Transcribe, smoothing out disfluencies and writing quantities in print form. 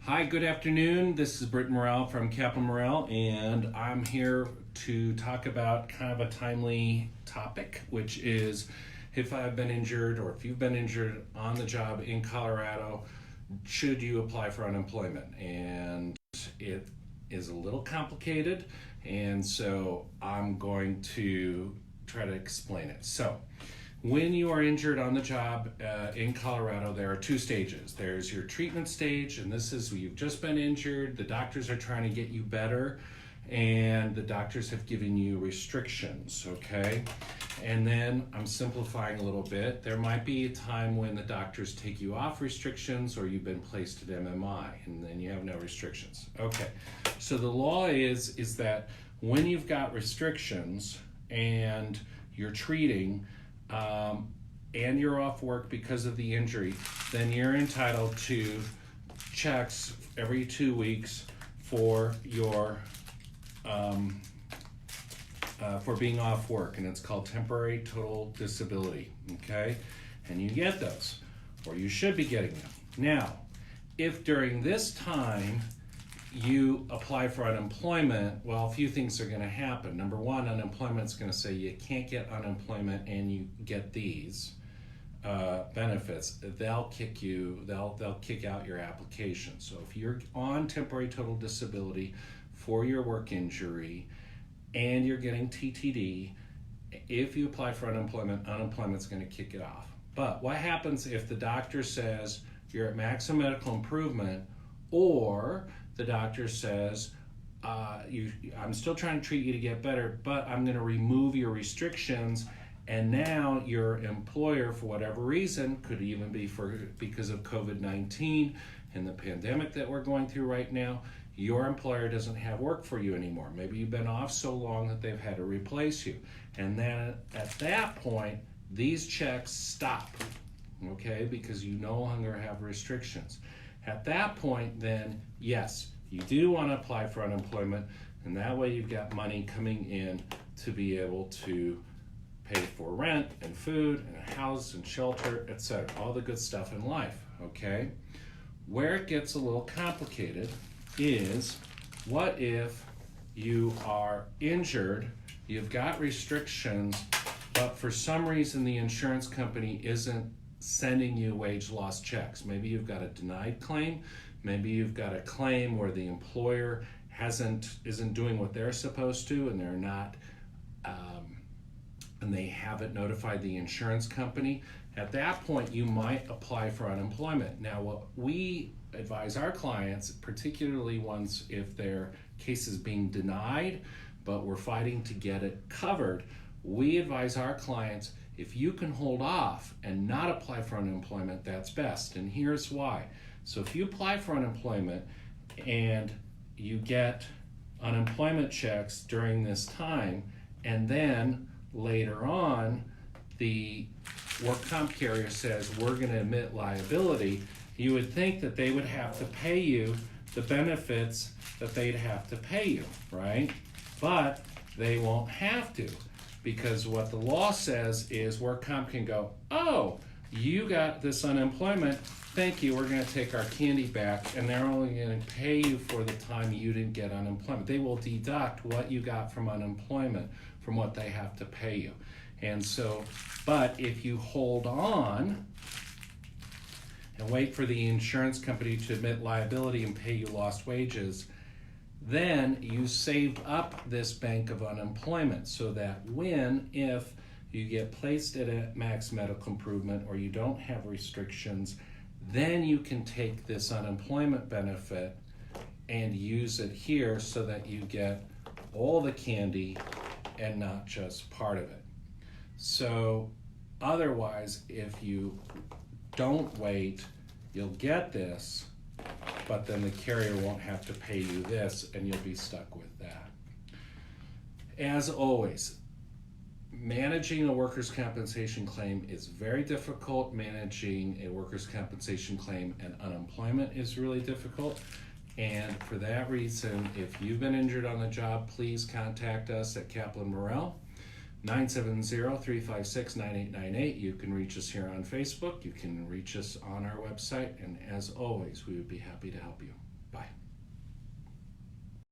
Hi, good afternoon. This is Kaplan Morrell from Kaplan Morrell, and I'm here to talk about kind of a timely topic, which is if I've been injured or if you've been injured on the job in Colorado, should you apply for unemployment? And it is a little complicated, and so I'm going to try to explain it. So, when you are injured on the job in Colorado, there are two stages. There's your treatment stage, and this is you've just been injured, the doctors are trying to get you better, and the doctors have given you restrictions, okay? And then I'm simplifying a little bit. There might be a time when the doctors take you off restrictions or you've been placed at MMI, and then you have no restrictions. Okay, so the law is that when you've got restrictions and you're treating, and you're off work because of the injury, then you're entitled to checks every 2 weeks for your for being off work, and it's called temporary total disability. Okay, and you get those, or you should be getting them. Now, if during this time you apply for unemployment, well, a few things are going to happen. Number one, unemployment's going to say you can't get unemployment and you get these benefits. They'll kick out your application. So if you're on temporary total disability for your work injury and you're getting TTD, if you apply for unemployment, unemployment's going to kick it off. But what happens if the doctor says you're at maximum medical improvement, or the doctor says, I'm still trying to treat you to get better, but I'm going to remove your restrictions, and now your employer, for whatever reason, could even be because of COVID-19 and the pandemic that we're going through right now, your employer doesn't have work for you anymore. Maybe you've been off so long that they've had to replace you. And then at that point, these checks stop, okay, because you no longer have restrictions. At that point, then, yes, you do want to apply for unemployment, and that way you've got money coming in to be able to pay for rent and food and a house and shelter, etc., all the good stuff in life, okay? Where it gets a little complicated is, what if you are injured, you've got restrictions, but for some reason the insurance company isn't sending you wage loss checks? Maybe you've got a denied claim, maybe you've got a claim where the employer isn't doing what they're supposed to, and they're not and they haven't notified the insurance company. At that point, you might apply for unemployment. Now, what we advise our clients, particularly ones if their case is being denied but we're fighting to get it covered, we advise our clients, if you can hold off and not apply for unemployment, that's best. And here's why. So if you apply for unemployment and you get unemployment checks during this time, and then later on the work comp carrier says we're going to admit liability, you would think that they would have to pay you the benefits that they'd have to pay you, right? But they won't have to. Because what the law says is work comp can go, oh, you got this unemployment, thank you, we're going to take our candy back, and they're only going to pay you for the time you didn't get unemployment. They will deduct what you got from unemployment from what they have to pay you. And so, but if you hold on and wait for the insurance company to admit liability and pay you lost wages, then you saved up this bank of unemployment, so that if you get placed at a max medical improvement or you don't have restrictions, then you can take this unemployment benefit and use it here so that you get all the candy and not just part of it. So otherwise, if you don't wait, you'll get this, but then the carrier won't have to pay you this, and you'll be stuck with that. As always, managing a workers' compensation claim is very difficult. Managing a workers' compensation claim and unemployment is really difficult. And for that reason, if you've been injured on the job, please contact us at Kaplan Morrell, 970-356-9898. You can reach us here on Facebook. You can reach us on our website. And as always, we would be happy to help you.